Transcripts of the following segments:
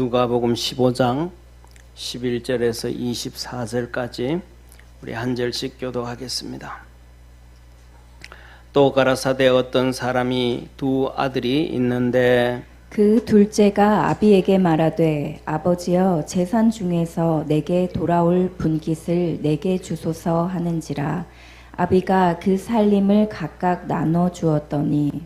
누가복음 15장 11절에서 24절까지 우리 한 절씩 교독하겠습니다. 또 가라사대 어떤 사람이 두 아들이 있는데 그 둘째가 아비에게 말하되 아버지여 재산 중에서 내게 돌아올 분깃을 내게 주소서 하는지라. 아비가 그 살림을 각각 나눠 주었더니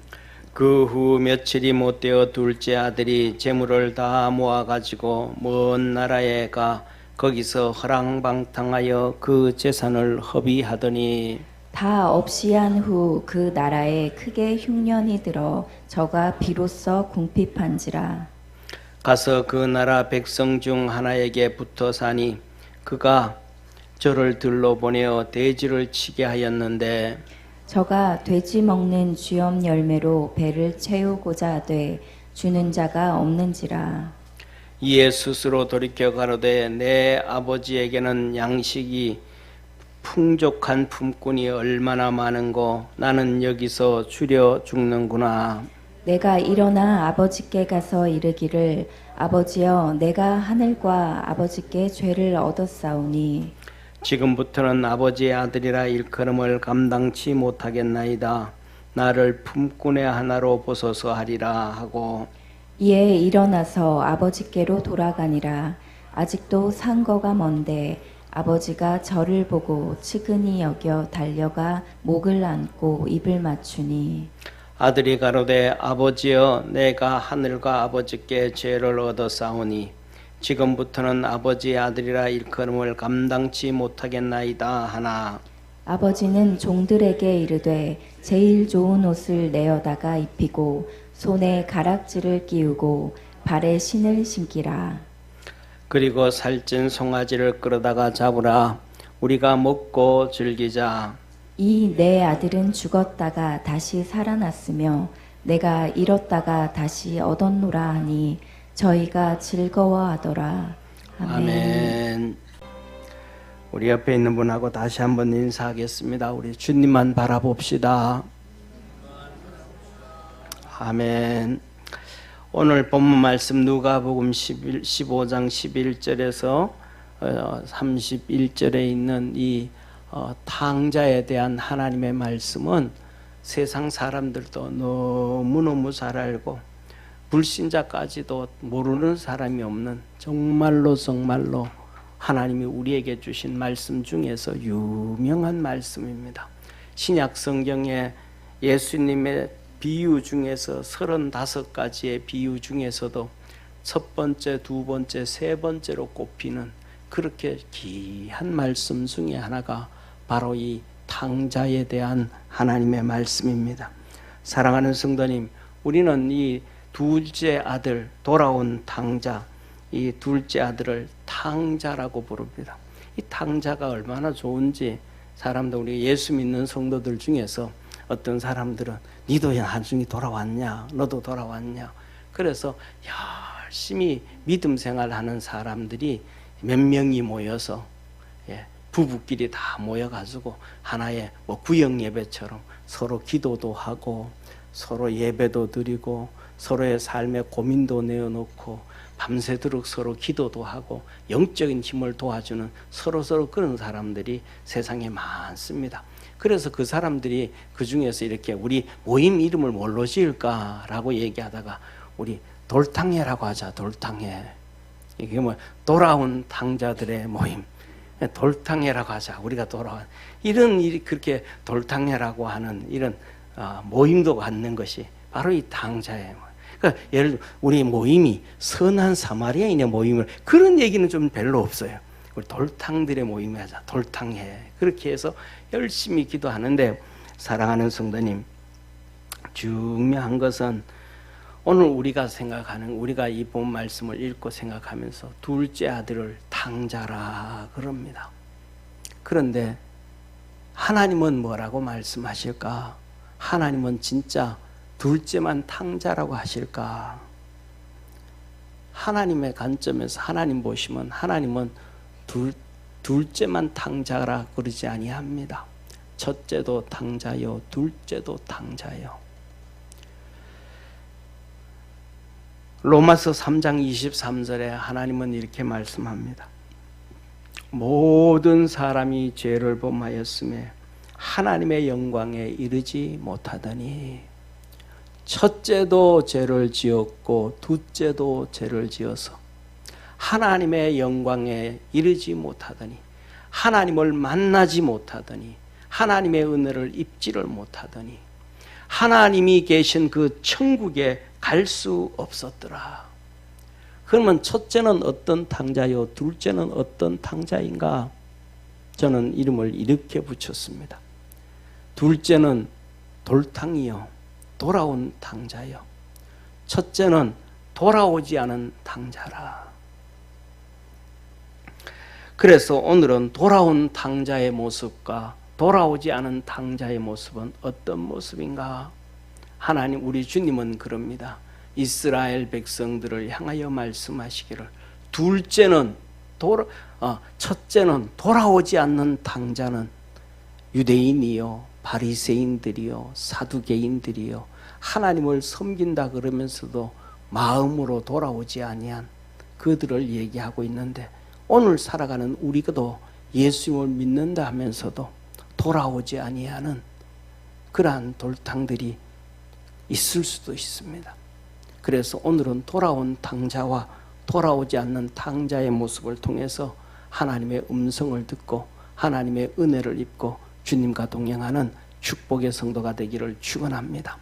그 후 며칠이 못되어 둘째 아들이 재물을 다 모아가지고 먼 나라에 가 거기서 허랑방탕하여 그 재산을 허비하더니 다 없이 한 후 그 나라에 크게 흉년이 들어 저가 비로소 궁핍한지라. 가서 그 나라 백성 중 하나에게 붙어 사니 그가 저를 들러 보내어 돼지를 치게 하였는데 저가 돼지 먹는 쥐엄 열매로 배를 채우고자 하되 주는 자가 없는지라. 이에 스스로 돌이켜 가로되 내 아버지에게는 양식이 풍족한 품꾼이 얼마나 많은고 나는 여기서 줄여 죽는구나. 내가 일어나 아버지께 가서 이르기를 아버지여 내가 하늘과 아버지께 죄를 얻었사오니 지금부터는 아버지의 아들이라 일컬음을 감당치 못하겠나이다. 나를 품꾼의 하나로 보소서 하리라 하고 이에 일어나서 아버지께로 돌아가니라. 아직도 상거가 먼데 아버지가 저를 보고 측은히 여겨 달려가 목을 안고 입을 맞추니 아들이 가로되 아버지여 내가 하늘과 아버지께 죄를 얻었사오니 지금부터는 아버지의 아들이라 일컬음을 감당치 못하겠나이다 하나 아버지는 종들에게 이르되 제일 좋은 옷을 내어다가 입히고 손에 가락지를 끼우고 발에 신을 신기라. 그리고 살찐 송아지를 끌어다가 잡으라. 우리가 먹고 즐기자. 이 내 아들은 죽었다가 다시 살아났으며 내가 잃었다가 다시 얻었노라 하니 저희가 즐거워하더라. 아멘. 아멘. 우리 옆에 있는 분하고 다시 한번 인사하겠습니다. 우리 주님만 바라봅시다. 아멘. 오늘 본문 말씀 누가복음 15장 11절에서 31절에 있는 이 탕자에 대한 하나님의 말씀은 세상 사람들도 너무너무 잘 알고 불신자까지도 모르는 사람이 없는 정말로 하나님이 우리에게 주신 말씀 중에서 유명한 말씀입니다. 신약 성경에 예수님의 비유 중에서 35가지의 비유 중에서도 첫 번째, 두 번째, 세 번째로 꼽히는 그렇게 귀한 말씀 중에 하나가 바로 이 탕자에 대한 하나님의 말씀입니다. 사랑하는 성도님, 우리는 이 둘째 아들, 돌아온 탕자, 이 둘째 아들을 탕자라고 부릅니다. 이 탕자가 얼마나 좋은지 사람들, 우리 예수 믿는 성도들 중에서 어떤 사람들은 니도 나중에 돌아왔냐, 너도 돌아왔냐. 그래서 열심히 믿음 생활하는 사람들이 몇 명이 모여서 부부끼리 다 모여가지고 하나의 구역 예배처럼 서로 기도도 하고 서로 예배도 드리고 서로의 삶의 고민도 내어놓고 밤새도록 서로 기도도 하고 영적인 힘을 도와주는 서로 그런 사람들이 세상에 많습니다. 그래서 그 사람들이 그 중에서 이렇게 우리 모임 이름을 뭘로 지을까라고 얘기하다가 우리 돌탕회라고 하자. 돌탕회. 이게 돌아온 탕자들의 모임. 돌탕회라고 하자. 우리가 돌아온 이런 일이 그렇게 돌탕회라고 하는 이런 모임도 갖는 것이 바로 이 탕자예요. 그러니까 예를 들어 우리 모임이 선한 사마리아인의 모임을 그런 얘기는 좀 별로 없어요. 우리 돌탕들의 모임을 하자. 돌탕회. 그렇게 해서 열심히 기도하는데 사랑하는 성도님, 중요한 것은 오늘 우리가 생각하는 우리가 이 본 말씀을 읽고 생각하면서 둘째 아들을 탕자라 그럽니다. 그런데 하나님은 뭐라고 말씀하실까? 하나님은 진짜 둘째만 탕자라고 하실까? 하나님의 관점에서 하나님 보시면 하나님은 둘째만 탕자라 그러지 아니합니다. 첫째도 탕자요, 둘째도 탕자요. 로마서 3장 23절에 하나님은 이렇게 말씀합니다. 모든 사람이 죄를 범하였음에 하나님의 영광에 이르지 못하더니 첫째도 죄를 지었고 둘째도 죄를 지어서 하나님의 영광에 이르지 못하더니 하나님을 만나지 못하더니 하나님의 은혜를 입지를 못하더니 하나님이 계신 그 천국에 갈 수 없었더라. 그러면 첫째는 어떤 탕자요? 둘째는 어떤 탕자인가? 저는 이름을 이렇게 붙였습니다. 둘째는 돌탕이요, 돌아온 탕자요. 첫째는 돌아오지 않은 탕자라. 그래서 오늘은 돌아온 탕자의 모습과 돌아오지 않은 탕자의 모습은 어떤 모습인가? 하나님, 우리 주님은 그럽니다. 이스라엘 백성들을 향하여 말씀하시기를 첫째는 돌아오지 않는 탕자는 유대인이요, 바리새인들이요, 사두개인들이요, 하나님을 섬긴다 그러면서도 마음으로 돌아오지 아니한 그들을 얘기하고 있는데, 오늘 살아가는 우리도 예수님을 믿는다 하면서도 돌아오지 아니하는 그러한 돌탕들이 있을 수도 있습니다. 그래서 오늘은 돌아온 탕자와 돌아오지 않는 탕자의 모습을 통해서 하나님의 음성을 듣고 하나님의 은혜를 입고 주님과 동행하는 축복의 성도가 되기를 축원합니다.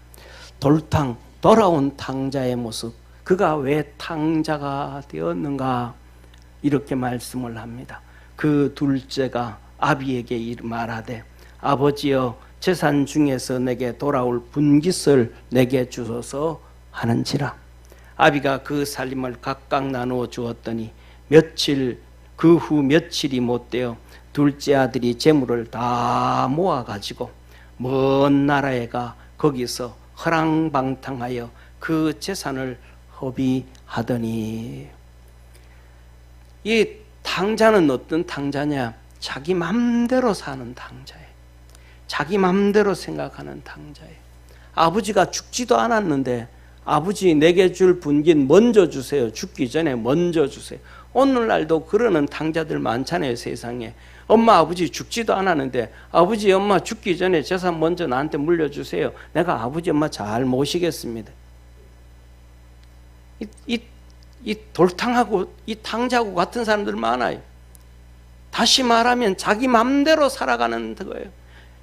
돌아온 탕자의 모습, 그가 왜 탕자가 되었는가? 이렇게 말씀을 합니다. 그 둘째가 아비에게 말하되 아버지여 재산 중에서 내게 돌아올 분깃을 내게 주소서 하는지라. 아비가 그 살림을 각각 나누어 주었더니 그 후 며칠이 못되어 둘째 아들이 재물을 다 모아가지고 먼 나라에 가 거기서 허랑방탕하여 그 재산을 허비하더니. 이 탕자는 어떤 탕자냐? 자기 맘대로 사는 탕자예요. 자기 맘대로 생각하는 탕자예요. 아버지가 죽지도 않았는데 아버지 내게 줄 분깃 먼저 주세요. 죽기 전에 먼저 주세요. 오늘날도 그러는 탕자들 많잖아요, 세상에. 엄마 아버지 죽지도 않았는데 아버지 엄마 죽기 전에 재산 먼저 나한테 물려주세요. 내가 아버지 엄마 잘 모시겠습니다. 이 돌탕하고 이 탕자하고 같은 사람들 많아요. 다시 말하면 자기 맘대로 살아가는 거예요.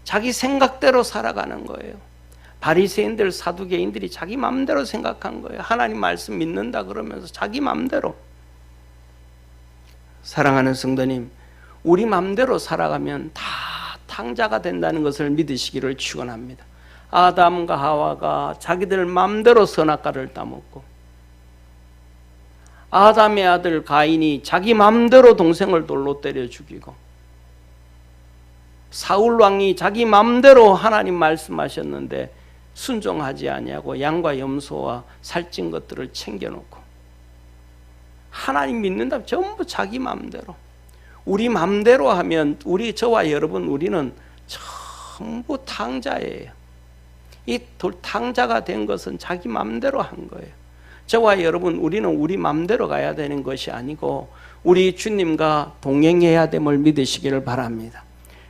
자기 생각대로 살아가는 거예요. 바리새인들, 사두개인들이 자기 맘대로 생각한 거예요. 하나님 말씀 믿는다 그러면서 자기 맘대로. 사랑하는 성도님, 우리 맘대로 살아가면 다 탕자가 된다는 것을 믿으시기를 축원합니다. 아담과 하와가 자기들 맘대로 선악과를 따먹고, 아담의 아들 가인이 자기 맘대로 동생을 돌로 때려 죽이고, 사울 왕이 자기 맘대로 하나님 말씀하셨는데 순종하지 아니하고 양과 염소와 살찐 것들을 챙겨놓고, 하나님 믿는다 전부 자기 맘대로. 우리 맘대로 하면 저와 여러분, 우리는 전부 탕자예요. 이 탕자가 된 것은 자기 맘대로 한 거예요. 저와 여러분, 우리는 우리 맘대로 가야 되는 것이 아니고 우리 주님과 동행해야 됨을 믿으시기를 바랍니다.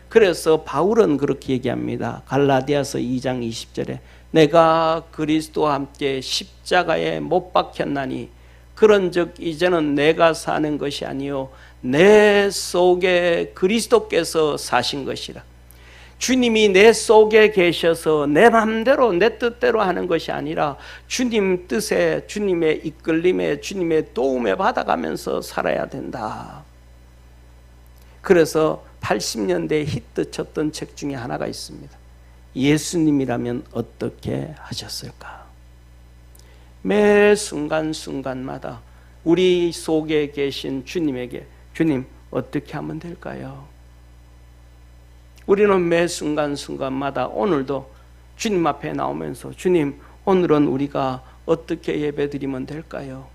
그래서 바울은 그렇게 얘기합니다. 갈라디아서 2장 20절에 내가 그리스도와 함께 십자가에 못 박혔나니 그런즉 이제는 내가 사는 것이 아니요 내 속에 그리스도께서 사신 것이라. 주님이 내 속에 계셔서 내 마음대로 내 뜻대로 하는 것이 아니라 주님 뜻에, 주님의 이끌림에, 주님의 도움에 받아가면서 살아야 된다. 그래서 80년대에 히트 쳤던 책 중에 하나가 있습니다. 예수님이라면 어떻게 하셨을까? 매 순간순간마다 우리 속에 계신 주님에게, 주님 어떻게 하면 될까요? 우리는 매 순간순간마다 오늘도 주님 앞에 나오면서 주님 오늘은 우리가 어떻게 예배드리면 될까요?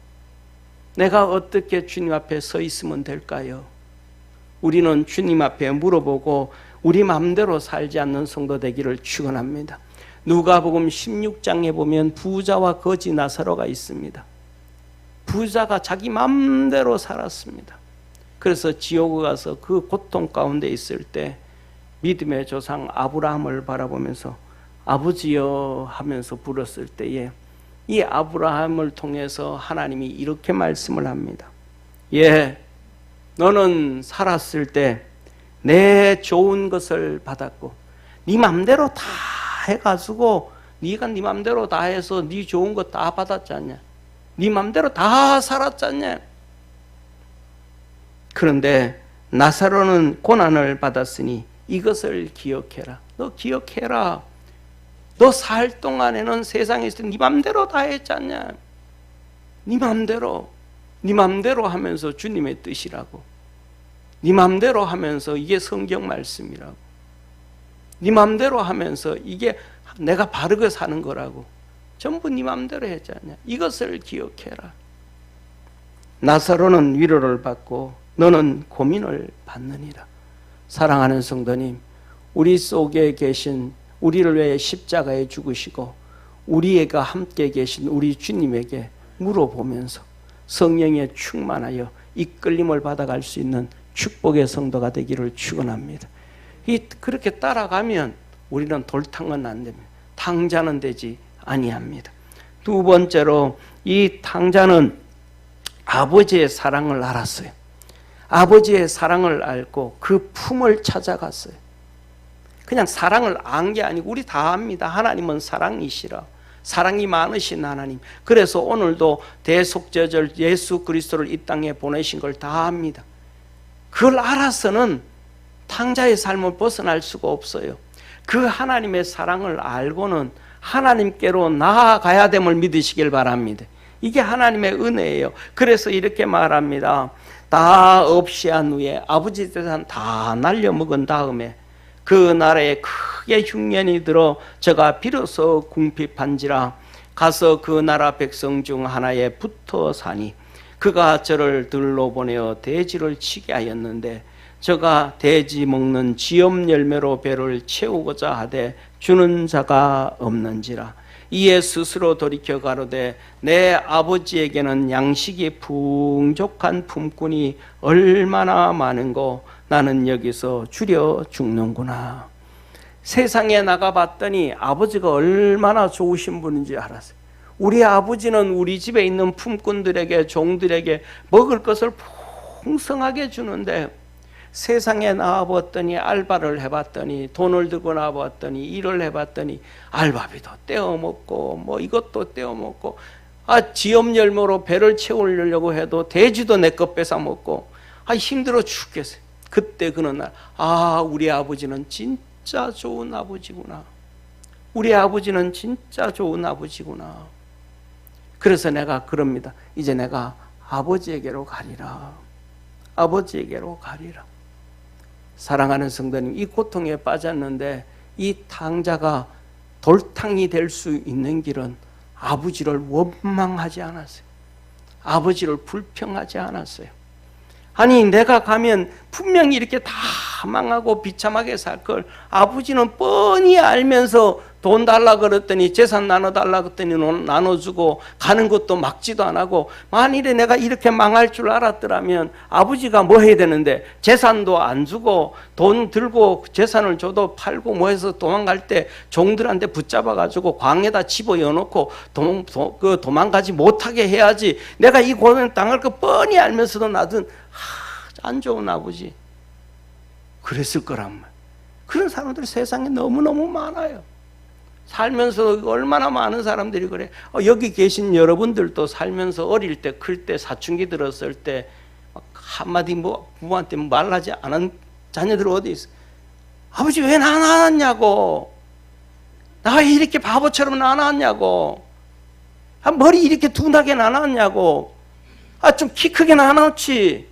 내가 어떻게 주님 앞에 서 있으면 될까요? 우리는 주님 앞에 물어보고 우리 마음대로 살지 않는 성도 되기를 축원합니다. 누가복음 16장에 보면 부자와 거지 나사로가 있습니다. 부자가 자기 맘대로 살았습니다. 그래서 지옥에 가서 그 고통 가운데 있을 때 믿음의 조상 아브라함을 바라보면서 아버지여 하면서 불었을 때에 이 아브라함을 통해서 하나님이 이렇게 말씀을 합니다. 예, 너는 살았을 때 내 좋은 것을 받았고 네 맘대로 다 해가지고 네가 네 맘대로 다 해서 네 좋은 거 다 받았지 않냐? 네 맘대로 다 살았지 않냐? 그런데 나사로는 고난을 받았으니 이것을 기억해라. 너 기억해라. 너 살 동안에는 세상에서 네 맘대로 다 했지 않냐? 네 맘대로 하면서 주님의 뜻이라고. 네 맘대로 하면서 이게 성경 말씀이라고. 네 맘대로 하면서 이게 내가 바르게 사는 거라고. 전부 네 맘대로 했지 않냐? 이것을 기억해라. 나사로는 위로를 받고 너는 고민을 받느니라. 사랑하는 성도님, 우리 속에 계신 우리를 위해 십자가에 죽으시고 우리가 함께 계신 우리 주님에게 물어보면서 성령에 충만하여 이끌림을 받아갈 수 있는 축복의 성도가 되기를 축원합니다. 그렇게 따라가면 우리는 돌탕은 안 됩니다. 탕자는 되지 아니합니다. 두 번째로 이 탕자는 아버지의 사랑을 알았어요. 아버지의 사랑을 알고 그 품을 찾아갔어요. 그냥 사랑을 안 게 아니고 우리 다 압니다. 하나님은 사랑이시라. 사랑이 많으신 하나님. 그래서 오늘도 대속죄절 예수 그리스도를 이 땅에 보내신 걸 다 압니다. 그걸 알아서는 탕자의 삶을 벗어날 수가 없어요. 그 하나님의 사랑을 알고는 하나님께로 나아가야 됨을 믿으시길 바랍니다. 이게 하나님의 은혜예요. 그래서 이렇게 말합니다. 다 없이 한 후에 아버지 재산 다 날려먹은 다음에 그 나라에 크게 흉년이 들어 저가 비로소 궁핍한지라 가서 그 나라 백성 중 하나에 붙어 사니 그가 저를 들러 보내어 돼지를 치게 하였는데 저가 돼지 먹는 지엄 열매로 배를 채우고자 하되 주는 자가 없는지라. 이에 스스로 돌이켜 가로되 내 아버지에게는 양식이 풍족한 품꾼이 얼마나 많은고 나는 여기서 줄여 죽는구나. 세상에 나가봤더니 아버지가 얼마나 좋으신 분인지 알았어요. 우리 아버지는 우리 집에 있는 품꾼들에게 종들에게 먹을 것을 풍성하게 주는데 세상에 나와봤더니 알바를 해봤더니 돈을 들고 나와봤더니 일을 해봤더니 알바비도 떼어먹고 뭐 이것도 떼어먹고 지엄 열매로 배를 채우려고 해도 돼지도 내 것 뺏어먹고 힘들어 죽겠어요. 그때 그는 날 우리 아버지는 진짜 좋은 아버지구나. 우리 아버지는 진짜 좋은 아버지구나. 그래서 내가 그럽니다. 이제 내가 아버지에게로 가리라. 아버지에게로 가리라. 사랑하는 성도님, 이 고통에 빠졌는데 이 탕자가 돌탕이 될 수 있는 길은 아버지를 원망하지 않았어요. 아버지를 불평하지 않았어요. 아니 내가 가면 분명히 이렇게 다 망하고 비참하게 살 걸 아버지는 뻔히 알면서 돈 달라 그랬더니 재산 나눠달라 그랬더니 나눠주고 가는 것도 막지도 안 하고 만일에 내가 이렇게 망할 줄 알았더라면 아버지가 뭐 해야 되는데 재산도 안 주고 돈 들고 재산을 줘도 팔고 뭐 해서 도망갈 때 종들한테 붙잡아 가지고 광에다 집어넣어 놓고 도망가지 못하게 해야지. 내가 이 고난을 당할 거 뻔히 알면서도 놔둔 안 좋은 아버지 그랬을 거란 말. 그런 사람들 세상에 너무너무 많아요. 살면서 얼마나 많은 사람들이 그래. 여기 계신 여러분들도 살면서 어릴 때 클 때 사춘기 들었을 때 한마디 뭐 부모한테 말하지 않은 자녀들 어디 있어. 아버지 왜 나 낳았냐고. 나 왜 이렇게 바보처럼 나 낳았냐고. 머리 이렇게 둔하게 나 낳았냐고. 좀 키 크게 나 낳았지.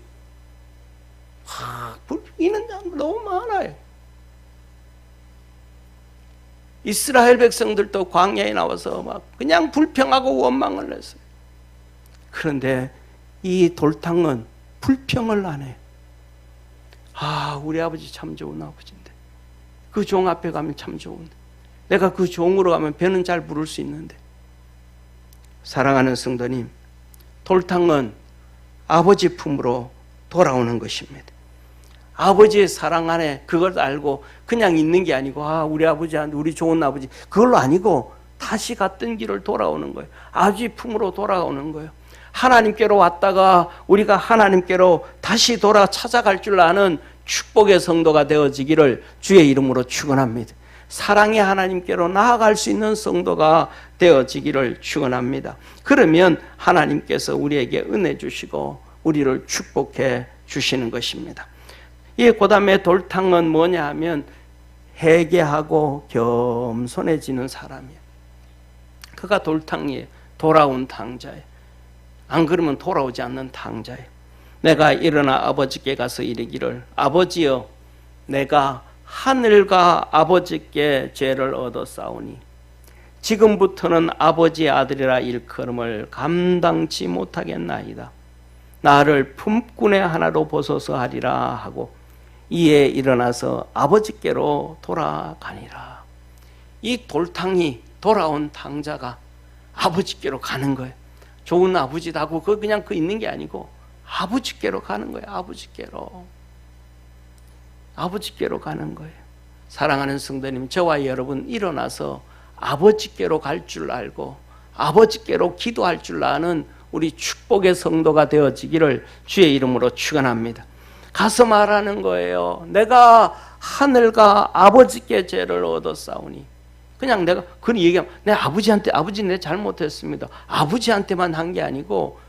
이런 사람 너무 많아요. 이스라엘 백성들도 광야에 나와서 막 그냥 불평하고 원망을 했어요. 그런데 이 돌탕은 불평을 안 해요. 우리 아버지 참 좋은 아버지인데 그 종 앞에 가면 참 좋은데 내가 그 종으로 가면 배는 잘 부를 수 있는데. 사랑하는 성도님, 돌탕은 아버지 품으로 돌아오는 것입니다. 아버지의 사랑 안에 그걸 알고 그냥 있는 게 아니고 우리 아버지한테 우리 좋은 아버지 그걸로 아니고 다시 갔던 길을 돌아오는 거예요. 아버지 품으로 돌아오는 거예요. 하나님께로 왔다가 우리가 하나님께로 다시 돌아 찾아갈 줄 아는 축복의 성도가 되어지기를 주의 이름으로 축원합니다. 사랑의 하나님께로 나아갈 수 있는 성도가 되어지기를 축원합니다. 그러면 하나님께서 우리에게 은혜 주시고 우리를 축복해 주시는 것입니다. 이 그다음에 돌탕은 뭐냐 하면 회개하고 겸손해지는 사람이에요. 그가 돌탕이에요. 돌아온 탕자예요. 안 그러면 돌아오지 않는 탕자예요. 내가 일어나 아버지께 가서 이르기를 아버지여 내가 하늘과 아버지께 죄를 얻었사오니 지금부터는 아버지의 아들이라 일컬음을 감당치 못하겠나이다. 나를 품꾼의 하나로 보소서 하리라 하고 이에 일어나서 아버지께로 돌아가니라. 이 돌탕이 돌아온 탕자가 아버지께로 가는 거예요. 좋은 아버지다고 그냥 있는 게 아니고 아버지께로 가는 거예요. 아버지께로 가는 거예요. 사랑하는 성도님, 저와 여러분 일어나서 아버지께로 갈 줄 알고 아버지께로 기도할 줄 아는 우리 축복의 성도가 되어지기를 주의 이름으로 축원합니다. 가서 말하는 거예요. 내가 하늘과 아버지께 죄를 얻었사오니 그냥 내가 그런 얘기하면 내 아버지한테 아버지 내 잘못했습니다. 아버지한테만 한 게 아니고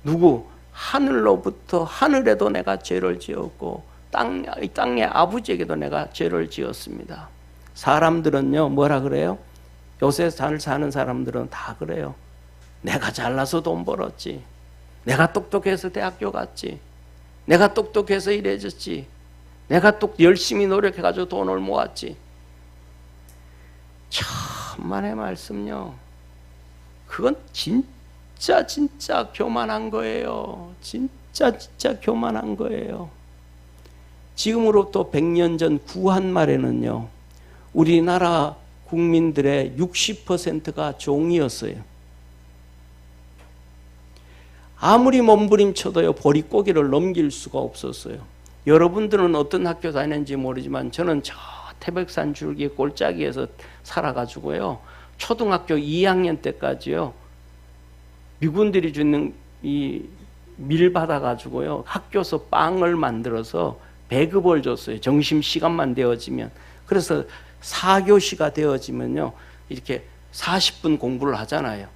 누구 하늘로부터 하늘에도 내가 죄를 지었고 땅의 아버지에게도 내가 죄를 지었습니다. 사람들은요 뭐라 그래요? 요새 잘 사는 사람들은 다 그래요. 내가 잘나서 돈 벌었지. 내가 똑똑해서 대학교 갔지. 내가 똑똑해서 이래졌지. 내가 또 열심히 노력해가지고 돈을 모았지. 천만의 말씀요. 그건 진짜 교만한 거예요. 진짜 교만한 거예요. 지금으로부터 100년 전 구한 말에는요. 우리나라 국민들의 60%가 종이었어요. 아무리 몸부림쳐도요 보릿고개를 넘길 수가 없었어요. 여러분들은 어떤 학교 다녔는지 모르지만 저는 저 태백산 줄기 골짜기에서 살아가지고요 초등학교 2학년 때까지요 미군들이 주는 이 밀 받아가지고요 학교에서 빵을 만들어서 배급을 줬어요. 점심시간만 되어지면. 그래서 4교시가 되어지면요 이렇게 40분 공부를 하잖아요.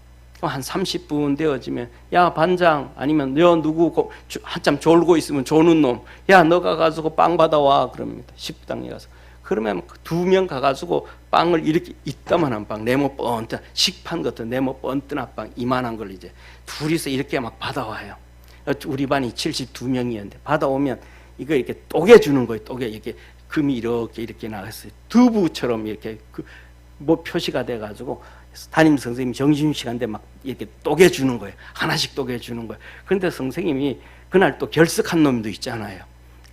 한 30분 되어지면 야 반장 아니면 너 누구 한참 졸고 있으면 조는 놈 야 너 가가지고 빵 받아와 그럽니다. 식당에 가서. 그러면 2명 가가지고 빵을 이렇게 이따만한 빵 네모 뻔뻔 식판 같은 네모 뻔뻔한 빵 이만한 걸 이제 둘이서 이렇게 막 받아와요. 우리 반이 72명이었는데 받아오면 이거 이렇게 쪼개 주는 거예요. 쪼개 이렇게 금이 이렇게 나갔어요. 두부처럼 이렇게 뭐 표시가 돼가지고 담임 선생님이 점심시간 때 막 이렇게 쪼개 주는 거예요. 하나씩 쪼개 주는 거예요. 그런데 선생님이 그날 또 결석한 놈도 있잖아요.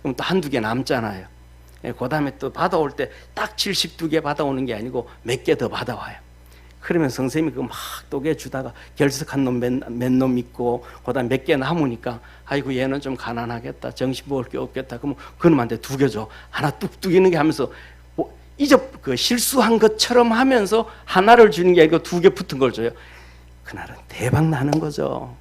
그럼 또 한두 개 남잖아요. 그 다음에 또 받아올 때 딱 72개 받아오는 게 아니고 몇 개 더 받아와요. 그러면 선생님이 그 막 쪼개 주다가 결석한 놈 몇 놈 있고 그 다음에 몇 개 남으니까 아이고 얘는 좀 가난하겠다. 정신 먹을 게 없겠다. 그러면 그놈한테 2개 줘. 하나 뚝뚝 있는 게 하면서 그 실수한 것처럼 하면서 하나를 주는 게 아니고 2개 붙은 걸 줘요. 그날은 대박 나는 거죠.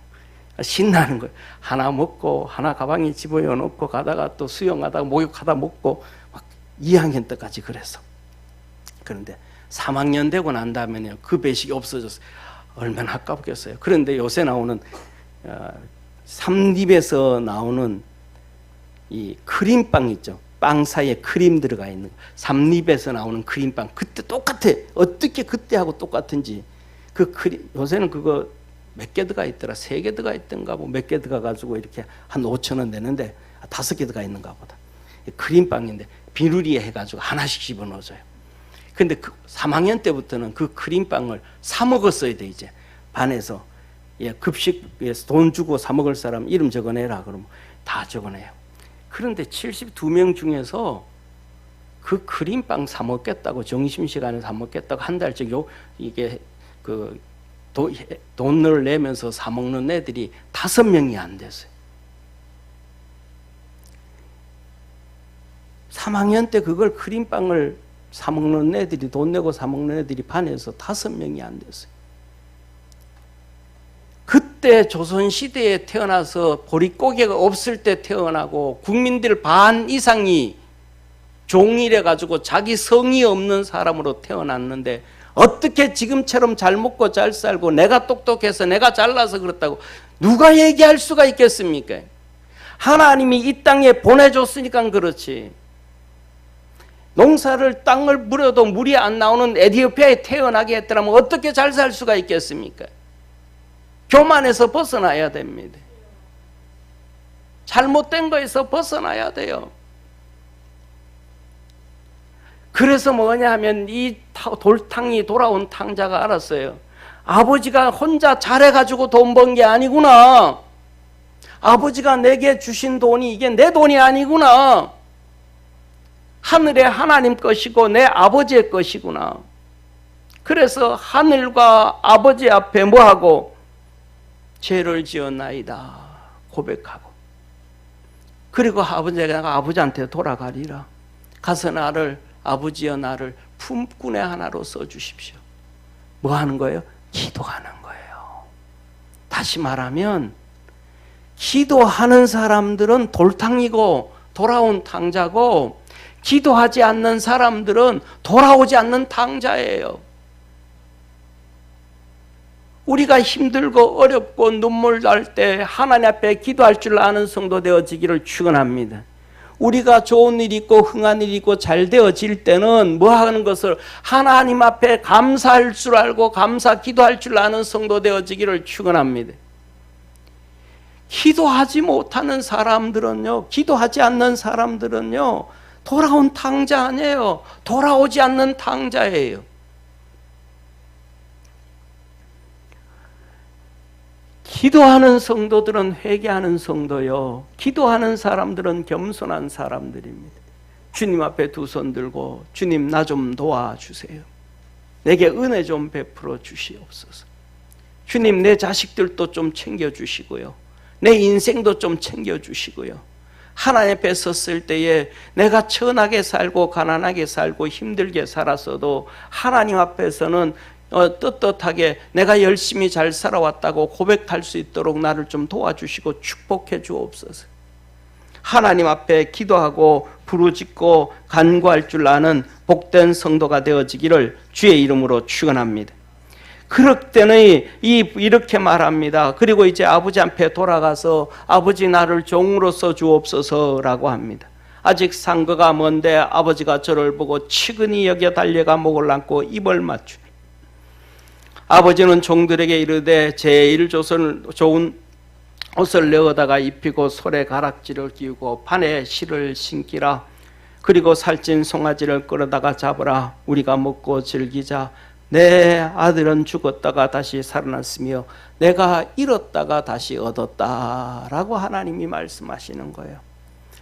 신나는 거예요. 하나 먹고 하나 가방에 집어넣어 놓고 가다가 또 수영하다가 목욕하다 먹고 막 2학년 때까지 그랬어. 그런데 3학년 되고 난 다음에는 그 배식이 없어졌어요. 얼마나 아깝겠어요. 그런데 요새 나오는 삼립에서 나오는 이 크림빵 있죠. 빵 사이에 크림 들어가 있는 거. 삼립에서 나오는 크림빵 그때 똑같아. 어떻게 그때하고 똑같은지. 그 크림 요새는 그거 몇 개 들어가 있더라. 3개 들어가 있던가 뭐 몇 개 들어가 가지고 이렇게 한 5,000원 되는데 5개 들어가 있는가 보다. 크림빵인데 비누리에 해가지고 하나씩 집어넣어줘요. 근데 그 3학년 때부터는 그 크림빵을 사 먹었어야 돼. 이제 반에서 급식에서 돈 주고 사 먹을 사람 이름 적어내라 그러면 다 적어내요. 그런데 72명 중에서 그 크림빵 사 먹겠다고 점심시간에 사 먹겠다고 한 달씩 이게 그 돈을 내면서 사 먹는 애들이 5명이 안 됐어요. 3학년 때 그걸 크림빵을 사 먹는 애들이, 돈 내고 사 먹는 애들이 반에서 5명이 안 됐어요. 그때 조선시대에 태어나서 보릿고개가 없을 때 태어나고 국민들 반 이상이 종이래 가지고 자기 성이 없는 사람으로 태어났는데 어떻게 지금처럼 잘 먹고 잘 살고 내가 똑똑해서 내가 잘나서 그렇다고 누가 얘기할 수가 있겠습니까? 하나님이 이 땅에 보내줬으니까 그렇지. 농사를 땅을 물어도 물이 안 나오는 에티오피아에 태어나게 했더라면 어떻게 잘 살 수가 있겠습니까? 교만에서 벗어나야 됩니다. 잘못된 거에서 벗어나야 돼요. 그래서 뭐냐 하면 이 돌탕이 돌아온 탕자가 알았어요. 아버지가 혼자 잘해가지고 돈 번 게 아니구나. 아버지가 내게 주신 돈이 이게 내 돈이 아니구나. 하늘의 하나님 것이고 내 아버지의 것이구나. 그래서 하늘과 아버지 앞에 뭐하고 죄를 지었나이다 고백하고, 그리고 아버지가 아버지한테 돌아가리라. 가서 아버지여 나를 품꾼의 하나로 써주십시오. 뭐 하는 거예요? 기도하는 거예요. 다시 말하면 기도하는 사람들은 돌탕이고 돌아온 탕자고, 기도하지 않는 사람들은 돌아오지 않는 탕자예요. 우리가 힘들고 어렵고 눈물 날 때 하나님 앞에 기도할 줄 아는 성도 되어지기를 축원합니다. 우리가 좋은 일이 있고 흥한 일이 있고 잘 되어질 때는 뭐 하는 것을 하나님 앞에 감사할 줄 알고 기도할 줄 아는 성도 되어지기를 축원합니다. 기도하지 못하는 사람들은요, 기도하지 않는 사람들은요, 돌아온 탕자 아니에요. 돌아오지 않는 탕자예요. 기도하는 성도들은 회개하는 성도요, 기도하는 사람들은 겸손한 사람들입니다. 주님 앞에 두 손 들고 주님 나 좀 도와주세요. 내게 은혜 좀 베풀어 주시옵소서. 주님 내 자식들도 좀 챙겨주시고요, 내 인생도 좀 챙겨주시고요. 하나님 앞에 섰을 때에 내가 천하게 살고 가난하게 살고 힘들게 살았어도 하나님 앞에서는 떳떳하게 내가 열심히 잘 살아왔다고 고백할 수 있도록 나를 좀 도와주시고 축복해 주옵소서. 하나님 앞에 기도하고 부르짖고 간구할 줄 아는 복된 성도가 되어지기를 주의 이름으로 축원합니다. 그럴 때는 이렇게 말합니다. 그리고 이제 아버지 앞에 돌아가서 아버지 나를 종으로서 주옵소서라고 합니다. 아직 상거가 먼데 아버지가 저를 보고 치근히 여겨 달려가 목을 안고 입을 맞추. 아버지는 종들에게 이르되 제일 좋은 옷을 내어다가 입히고 솔에 가락지를 끼우고 판에 실을 신기라. 그리고 살찐 송아지를 끌어다가 잡으라. 우리가 먹고 즐기자. 내 아들은 죽었다가 다시 살아났으며 내가 잃었다가 다시 얻었다라고 하나님이 말씀하시는 거예요.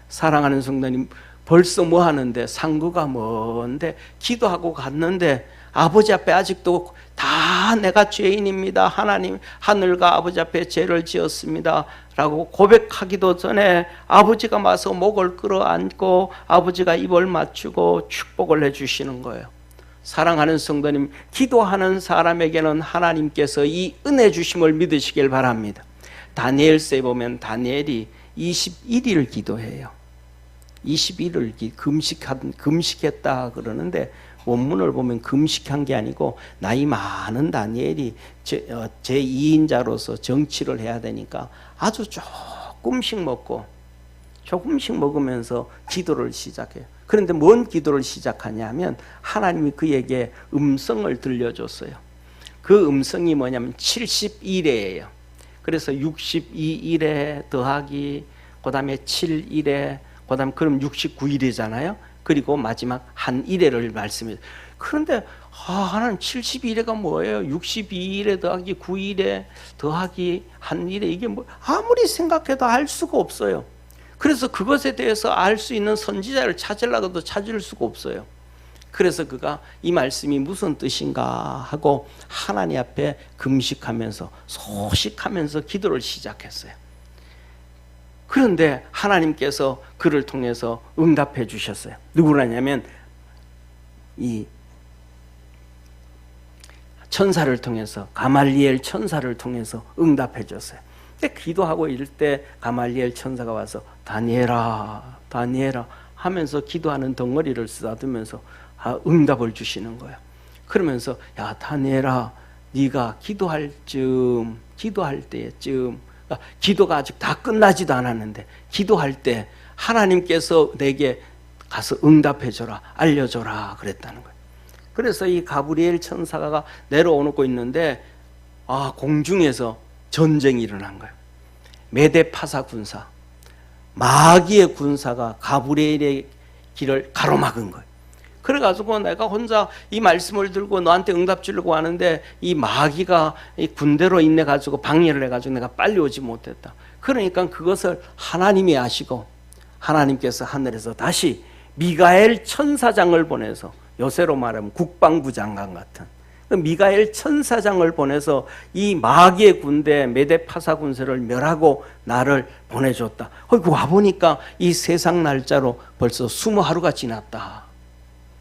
사랑하는 성도님, 벌써 뭐 하는데, 상구가 먼데 기도하고 갔는데 아버지 앞에 아직도 다 내가 죄인입니다, 하나님 하늘과 아버지 앞에 죄를 지었습니다 라고 고백하기도 전에 아버지가 와서 목을 끌어안고 아버지가 입을 맞추고 축복을 해주시는 거예요. 사랑하는 성도님, 기도하는 사람에게는 하나님께서 이 은혜 주심을 믿으시길 바랍니다. 다니엘서에 보면 다니엘이 21일 기도해요. 21일 금식했다 그러는데 원문을 보면 금식한 게 아니고 나이 많은 다니엘이 제2인자로서 정치를 해야 되니까 아주 조금씩 먹으면서 기도를 시작해요. 그런데 뭔 기도를 시작하냐면 하나님이 그에게 음성을 들려줬어요. 그 음성이 뭐냐면 70일에예요. 그래서 62일에 더하기 그 다음에 7일에 그 다음에 그럼 69일이잖아요. 그리고 마지막 한 일회를 말씀해요. 그런데 하나님 72일에가 뭐예요? 62일에 더하기 9일에 더하기 한 일에 이게 뭐 아무리 생각해도 알 수가 없어요. 그래서 그것에 대해서 알 수 있는 선지자를 찾으려고도 찾을 수가 없어요. 그래서 그가 이 말씀이 무슨 뜻인가 하고 하나님 앞에 금식하면서 소식하면서 기도를 시작했어요. 그런데 하나님께서 그를 통해서 응답해 주셨어요. 누구라냐면 이 천사를 통해서, 가말리엘 천사를 통해서 응답해 줬어요. 근데 기도하고 이럴 때 가말리엘 천사가 와서 다니엘아, 다니엘아 하면서 기도하는 덩어리를 쓰다듬으면서 응답을 주시는 거예요. 그러면서 야 다니엘아, 네가 기도할 때쯤, 기도가 아직 다 끝나지도 않았는데 기도할 때 하나님께서 내게 가서 응답해 줘라, 알려줘라 그랬다는 거예요. 그래서 이 가브리엘 천사가 내려오고 있는데 공중에서 전쟁이 일어난 거예요. 메데파사 군사, 마귀의 군사가 가브리엘의 길을 가로막은 거예요. 그래가지고 내가 혼자 이 말씀을 들고 너한테 응답 주려고 하는데 이 마귀가 이 군대로 인해가지고 방해를 해가지고 내가 빨리 오지 못했다. 그러니까 그것을 하나님이 아시고 하나님께서 하늘에서 다시 미가엘 천사장을 보내서, 요새로 말하면 국방부 장관 같은 미가엘 천사장을 보내서 이 마귀의 군대 메데파사 군세를 멸하고 나를 보내줬다. 와보니까 이 세상 날짜로 벌써 20하루가 지났다.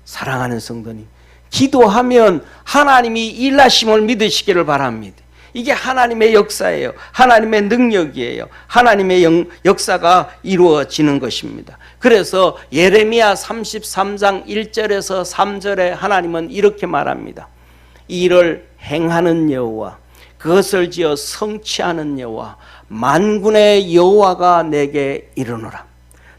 사랑하는 성도님, 기도하면 하나님이 일하심을 믿으시기를 바랍니다. 이게 하나님의 역사예요. 하나님의 능력이에요. 하나님의 역사가 이루어지는 것입니다. 그래서 예레미야 33장 1절에서 3절에 하나님은 이렇게 말합니다. 이를 행하는 여호와, 그것을 지어 성취하는 여호와, 만군의 여호와가 내게 이르노라.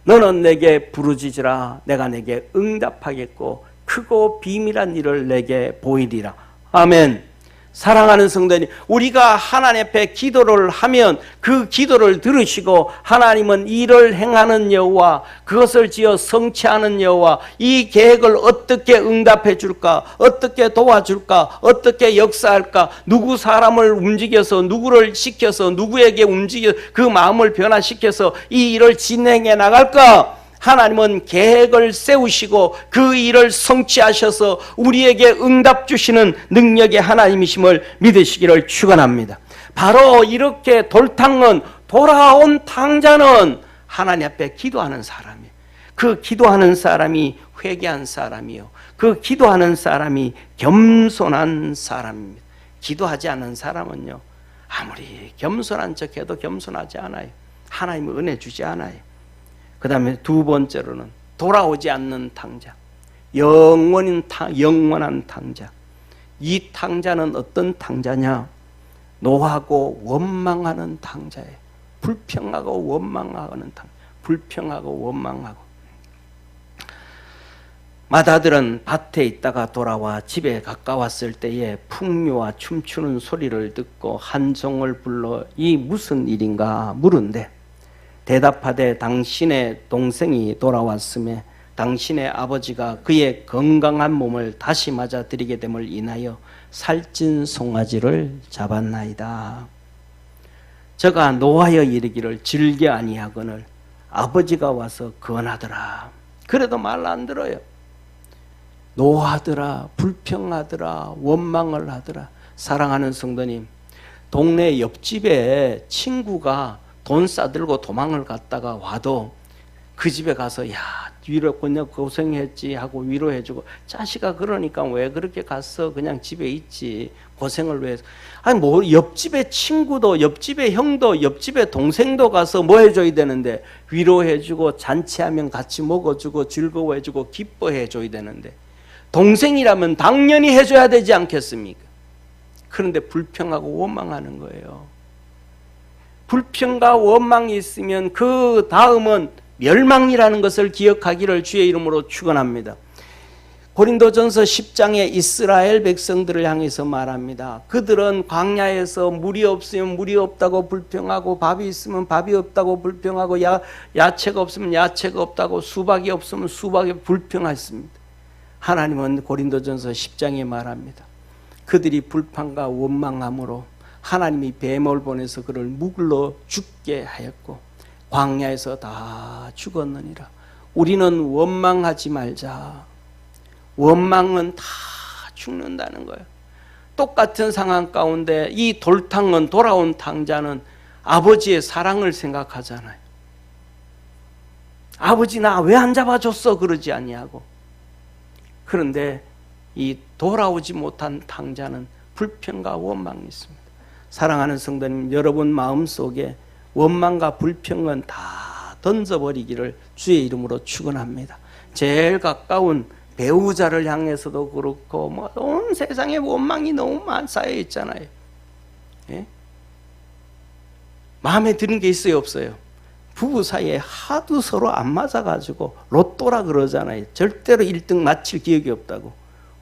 너는 내게 부르짖으라. 내가 내게 응답하겠고 크고 비밀한 일을 내게 보이리라. 아멘. 사랑하는 성도님, 우리가 하나님 앞에 기도를 하면 그 기도를 들으시고 하나님은 이를 행하는 여호와, 그것을 지어 성취하는 여호와, 이 계획을 어떻게 응답해 줄까, 어떻게 도와줄까, 어떻게 역사할까, 누구 사람을 움직여서, 누구를 시켜서, 누구에게 움직여 그 마음을 변화시켜서 이 일을 진행해 나갈까, 하나님은 계획을 세우시고 그 일을 성취하셔서 우리에게 응답 주시는 능력의 하나님이심을 믿으시기를 축원합니다. 바로 이렇게 돌아온 탕자는 하나님 앞에 기도하는 사람이에요. 그 기도하는 사람이 회개한 사람이요, 그 기도하는 사람이 겸손한 사람입니다. 기도하지 않은 사람은요, 아무리 겸손한 척해도 겸손하지 않아요. 하나님은 은혜 주지 않아요. 그 다음에 두 번째로는 돌아오지 않는 탕자, 영원한 탕자. 이 탕자는 어떤 탕자냐? 노하고 원망하는 탕자예요. 불평하고 원망하는 탕자. 불평하고 원망하고. 마다들은 밭에 있다가 돌아와 집에 가까웠을 때에 풍류와 춤추는 소리를 듣고 한 종을 불러 이 무슨 일인가 물은데, 대답하되 당신의 동생이 돌아왔음에 당신의 아버지가 그의 건강한 몸을 다시 맞아들이게 됨을 인하여 살찐 송아지를 잡았나이다. 저가 노하여 이르기를 즐겨 아니하거늘 아버지가 와서 건하더라. 그래도 말 안 들어요. 노하더라, 불평하더라, 원망을 하더라. 사랑하는 성도님, 동네 옆집에 친구가 돈 싸들고 도망을 갔다가 와도 그 집에 가서 야 위로 그냥 고생했지 하고 위로해주고, 자식아 그러니까 왜 그렇게 갔어, 그냥 집에 있지, 고생을 왜. 아니 뭐 옆집에 친구도, 옆집에 형도, 옆집에 동생도 가서 뭐 해줘야 되는데, 위로해주고 잔치하면 같이 먹어주고 즐거워해주고 기뻐해줘야 되는데, 동생이라면 당연히 해줘야 되지 않겠습니까? 그런데 불평하고 원망하는 거예요. 불평과 원망이 있으면 그 다음은 멸망이라는 것을 기억하기를 주의 이름으로 축원합니다. 고린도전서 10장에 이스라엘 백성들을 향해서 말합니다. 그들은 광야에서 물이 없으면 물이 없다고 불평하고, 밥이 있으면 밥이 없다고 불평하고, 야채가 없으면 야채가 없다고, 수박이 없으면 수박이 불평했습니다. 하나님은 고린도전서 10장에 말합니다. 그들이 불평과 원망함으로 하나님이 뱀을 보내서 그를 묵을러 죽게 하였고 광야에서 다 죽었느니라. 우리는 원망하지 말자. 원망은 다 죽는다는 거예요. 똑같은 상황 가운데 이 돌탕은, 돌아온 탕자는 아버지의 사랑을 생각하잖아요. 아버지 나 왜 안 잡아줬어? 그러지 아니하고. 그런데 이 돌아오지 못한 탕자는 불평과 원망이 있습니다. 사랑하는 성도님, 여러분 마음속에 원망과 불평은 다 던져버리기를 주의 이름으로 축원합니다. 제일 가까운 배우자를 향해서도 그렇고 온 세상에 원망이 너무 쌓여 있잖아요. 예? 마음에 드는 게 있어요, 없어요? 부부 사이에 하도 서로 안 맞아가지고 로또라 그러잖아요. 절대로 1등 맞힐 기억이 없다고.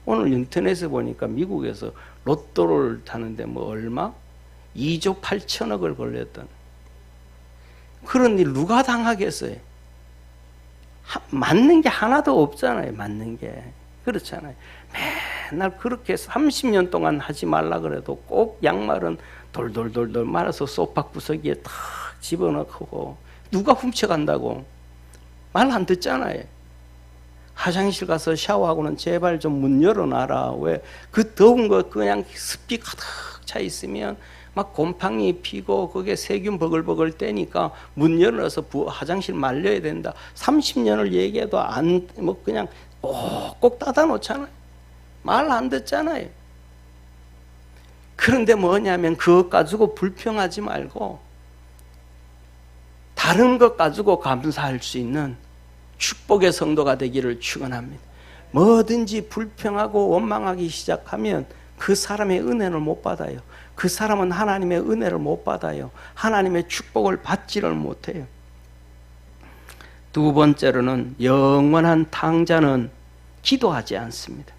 오늘 인터넷에 보니까 미국에서 로또를 타는데 얼마? 2조 8천억을 걸렸던. 그런 일 누가 당하겠어요? 맞는 게 하나도 없잖아요. 맞는 게. 그렇잖아요. 맨날 그렇게 30년 동안 하지 말라 그래도 꼭 양말은 돌돌돌돌 말아서 소파 구석기에 탁 집어넣고 누가 훔쳐간다고. 말 안 듣잖아요. 화장실 가서 샤워하고는 제발 좀 문 열어놔라. 왜? 그 더운 거 그냥 습기 가득 차 있으면 막 곰팡이 피고 그게 세균 버글버글 떼니까 문 열어서 화장실 말려야 된다. 30년을 얘기해도 그냥 꼭꼭 닫아 놓잖아요. 말 안 듣잖아요. 그런데 뭐냐면 그것 가지고 불평하지 말고 다른 것 가지고 감사할 수 있는 축복의 성도가 되기를 축원합니다. 뭐든지 불평하고 원망하기 시작하면 그 사람의 은혜를 못 받아요. 그 사람은 하나님의 은혜를 못 받아요. 하나님의 축복을 받지를 못해요. 두 번째로는 영원한 탕자는 기도하지 않습니다.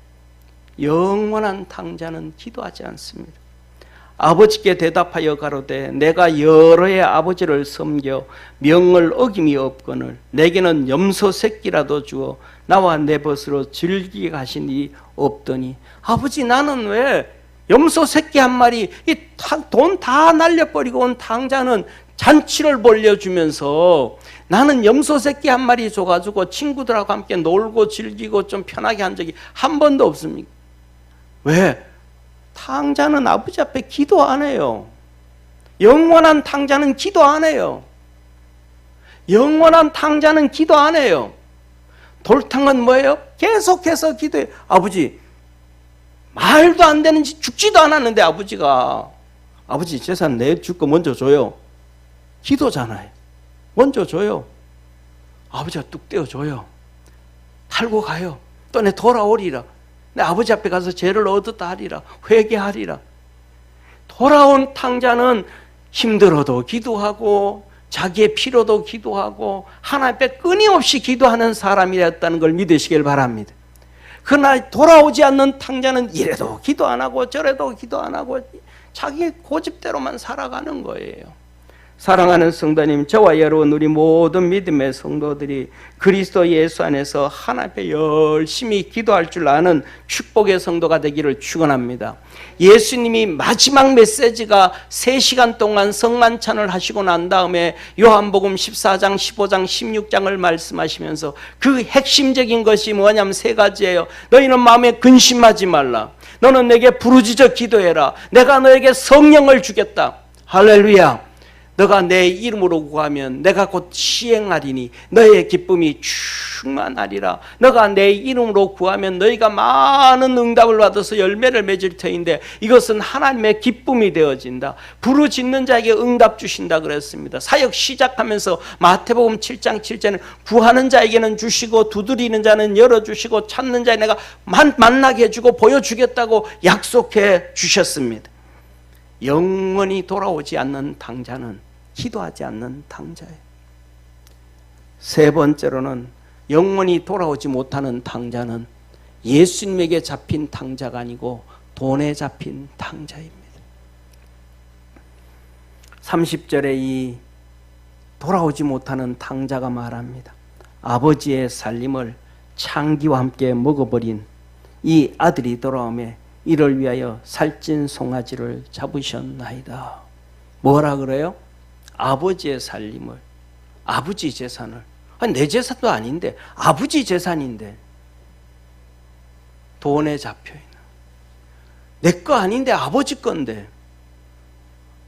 영원한 탕자는 기도하지 않습니다. 아버지께 대답하여 가로되 내가 여러 해 아버지를 섬겨 명을 어김이 없거늘 내게는 염소 새끼라도 주어 나와 내 벗으로 즐기게 하시니 없더니. 아버지 나는 왜 염소 새끼 한 마리, 돈 다 날려버리고 온 탕자는 잔치를 벌려주면서 나는 염소 새끼 한 마리 줘가지고 친구들하고 함께 놀고 즐기고 좀 편하게 한 적이 한 번도 없습니까? 왜? 탕자는 아버지 앞에 기도 안 해요. 영원한 탕자는 기도 안 해요. 영원한 탕자는 기도 안 해요. 돌탕은 뭐예요? 계속해서 기도해요. 아버지 말도 안 되는 짓 죽지도 않았는데 아버지가 아버지 재산 내줄 거 먼저 줘요. 기도잖아요. 먼저 줘요. 아버지가 뚝 떼어줘요. 팔고 가요. 또 내 돌아오리라. 내 아버지 앞에 가서 죄를 얻었다 하리라. 회개하리라. 돌아온 탕자는 힘들어도 기도하고 자기의 필요도 기도하고 하나님 앞에 끊임없이 기도하는 사람이었다는 걸 믿으시길 바랍니다. 그러나 돌아오지 않는 탕자는 이래도 기도 안 하고 저래도 기도 안 하고 자기 고집대로만 살아가는 거예요. 사랑하는 성도님, 저와 여러분 우리 모든 믿음의 성도들이 그리스도 예수 안에서 하나님 앞에 열심히 기도할 줄 아는 축복의 성도가 되기를 축원합니다. 예수님이 마지막 메시지가 3시간 동안 성만찬을 하시고 난 다음에 요한복음 14장, 15장, 16장을 말씀하시면서 그 핵심적인 것이 뭐냐면 3가지예요. 너희는 마음에 근심하지 말라. 너는 내게 부르짖어 기도해라. 내가 너에게 성령을 주겠다. 할렐루야. 너가 내 이름으로 구하면 내가 곧 시행하리니 너의 기쁨이 충만하리라. 너가 내 이름으로 구하면 너희가 많은 응답을 받아서 열매를 맺을 터인데 이것은 하나님의 기쁨이 되어진다. 부르짖는 자에게 응답 주신다 그랬습니다. 사역 시작하면서 마태복음 7장 7절은 구하는 자에게는 주시고 두드리는 자는 열어주시고 찾는 자에 내가 만나게 해주고 보여주겠다고 약속해 주셨습니다. 영원히 돌아오지 않는 탕자는 기도하지 않는 탕자예요. 3번째로는 영원히 돌아오지 못하는 탕자는 예수님에게 잡힌 탕자가 아니고 돈에 잡힌 탕자입니다. 30절에 이 돌아오지 못하는 탕자가 말합니다. 아버지의 살림을 창기와 함께 먹어버린 이 아들이 돌아오매 이를 위하여 살찐 송아지를 잡으셨나이다. 뭐라 그래요? 아버지의 살림을, 아버지 재산을. 아니, 내 재산도 아닌데 아버지 재산인데 돈에 잡혀 있는. 내 거 아닌데 아버지 건데.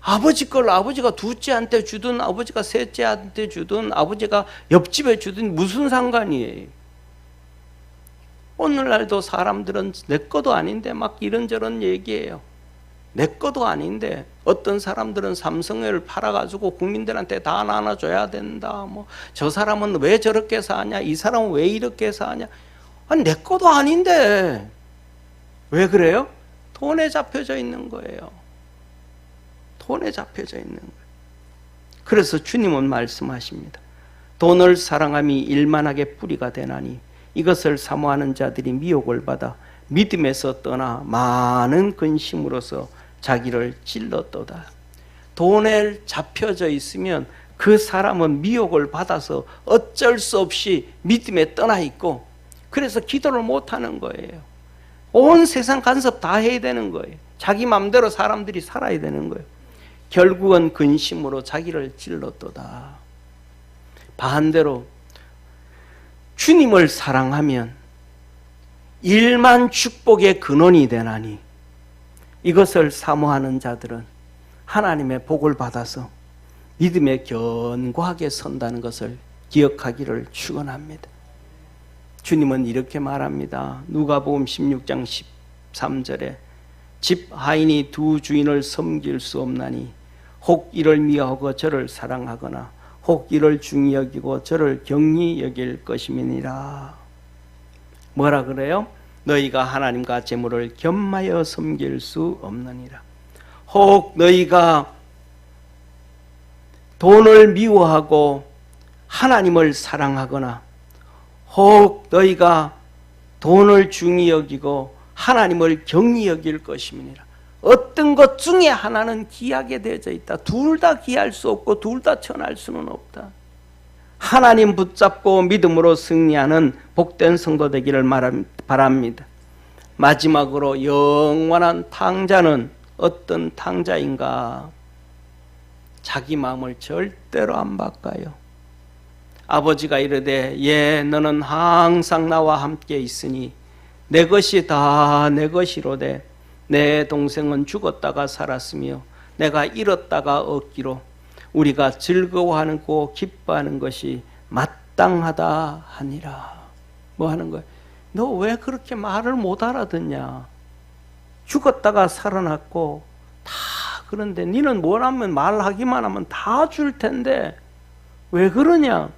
아버지 걸 아버지가 둘째한테 주든 아버지가 셋째한테 주든 아버지가 옆집에 주든 무슨 상관이에요. 오늘날도 사람들은 내 거도 아닌데 막 이런저런 얘기해요. 내 거도 아닌데 어떤 사람들은 삼성을 팔아가지고 국민들한테 다 나눠줘야 된다. 뭐 저 사람은 왜 저렇게 사냐? 이 사람은 왜 이렇게 사냐? 아니 내 거도 아닌데 왜 그래요? 돈에 잡혀져 있는 거예요. 돈에 잡혀져 있는 거예요. 그래서 주님은 말씀하십니다. 돈을 사랑함이 일만하게 뿌리가 되나니 이것을 사모하는 자들이 미혹을 받아 믿음에서 떠나 많은 근심으로서 자기를 찔렀도다. 돈에 잡혀져 있으면 그 사람은 미혹을 받아서 어쩔 수 없이 믿음에 떠나 있고 그래서 기도를 못하는 거예요. 온 세상 간섭 다 해야 되는 거예요. 자기 마음대로 사람들이 살아야 되는 거예요. 결국은 근심으로 자기를 찔렀도다. 반대로 주님을 사랑하면 일만 축복의 근원이 되나니 이것을 사모하는 자들은 하나님의 복을 받아서 믿음에 견고하게 선다는 것을 기억하기를 축원합니다. 주님은 이렇게 말합니다. 누가복음 16장 13절에 집 하인이 두 주인을 섬길 수 없나니 혹 이를 미워하고 저를 사랑하거나 혹 이를 중히 여기고 저를 경히 여길 것임이니라. 뭐라 그래요? 너희가 하나님과 재물을 겸하여 섬길 수 없느니라. 혹 너희가 돈을 미워하고 하나님을 사랑하거나 혹 너희가 돈을 중히 여기고 하나님을 경히 여길 것임이니라. 어떤 것 중에 하나는 귀하게 되어져 있다. 둘 다 귀할 수 없고 둘 다 천할 수는 없다. 하나님 붙잡고 믿음으로 승리하는 복된 성도 되기를 바랍니다. 마지막으로 영원한 탕자는 어떤 탕자인가? 자기 마음을 절대로 안 바꿔요. 아버지가 이르되 예 너는 항상 나와 함께 있으니 내 것이 다 내 것이로되 내 동생은 죽었다가 살았으며 내가 잃었다가 얻기로 우리가 즐거워하고 기뻐하는 것이 마땅하다 하니라. 뭐 하는 거야? 너 왜 그렇게 말을 못 알아듣냐? 죽었다가 살아났고 다 그런데 니는 뭐라면 말하기만 하면 다 줄 텐데 왜 그러냐?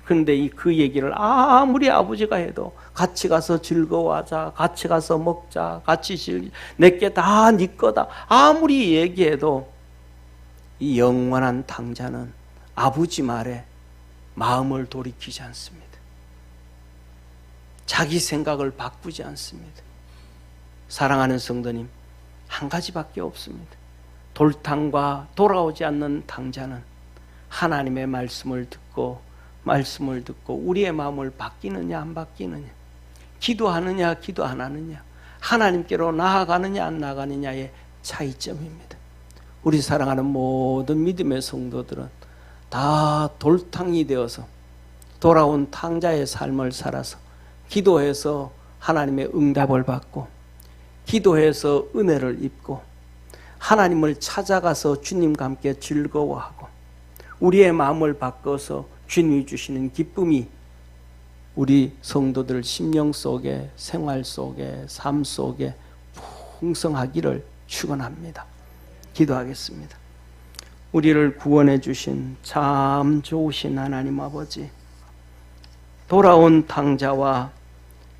그런데 그 얘기를 아무리 아버지가 해도 같이 가서 즐거워하자, 같이 가서 먹자, 같이 내게 다 네 거다 아무리 얘기해도 이 영원한 탕자는 아버지 말에 마음을 돌이키지 않습니다. 자기 생각을 바꾸지 않습니다. 사랑하는 성도님, 한 가지밖에 없습니다. 돌탕과 돌아오지 않는 탕자는 하나님의 말씀을 듣고 우리의 마음을 바뀌느냐 안 바뀌느냐, 기도하느냐 기도 안 하느냐, 하나님께로 나아가느냐 안 나아가느냐의 차이점입니다. 우리 사랑하는 모든 믿음의 성도들은 다 돌탕이 되어서 돌아온 탕자의 삶을 살아서 기도해서 하나님의 응답을 받고 기도해서 은혜를 입고 하나님을 찾아가서 주님과 함께 즐거워하고 우리의 마음을 바꿔서 주님이 주시는 기쁨이 우리 성도들 심령 속에 생활 속에 삶 속에 풍성하기를 축원합니다. 기도하겠습니다. 우리를 구원해 주신 참 좋으신 하나님 아버지, 돌아온 탕자와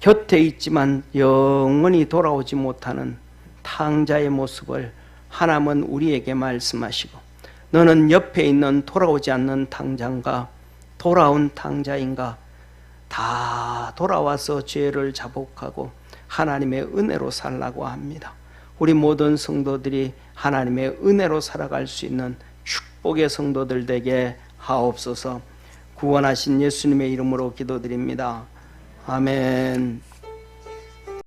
곁에 있지만 영원히 돌아오지 못하는 탕자의 모습을 하나님은 우리에게 말씀하시고 너는 옆에 있는 돌아오지 않는 탕자인가 돌아온 탕자인가 다 돌아와서 죄를 자복하고 하나님의 은혜로 살라고 합니다. 우리 모든 성도들이 하나님의 은혜로 살아갈 수 있는 축복의 성도들 되게 하옵소서. 구원하신 예수님의 이름으로 기도드립니다. 아멘.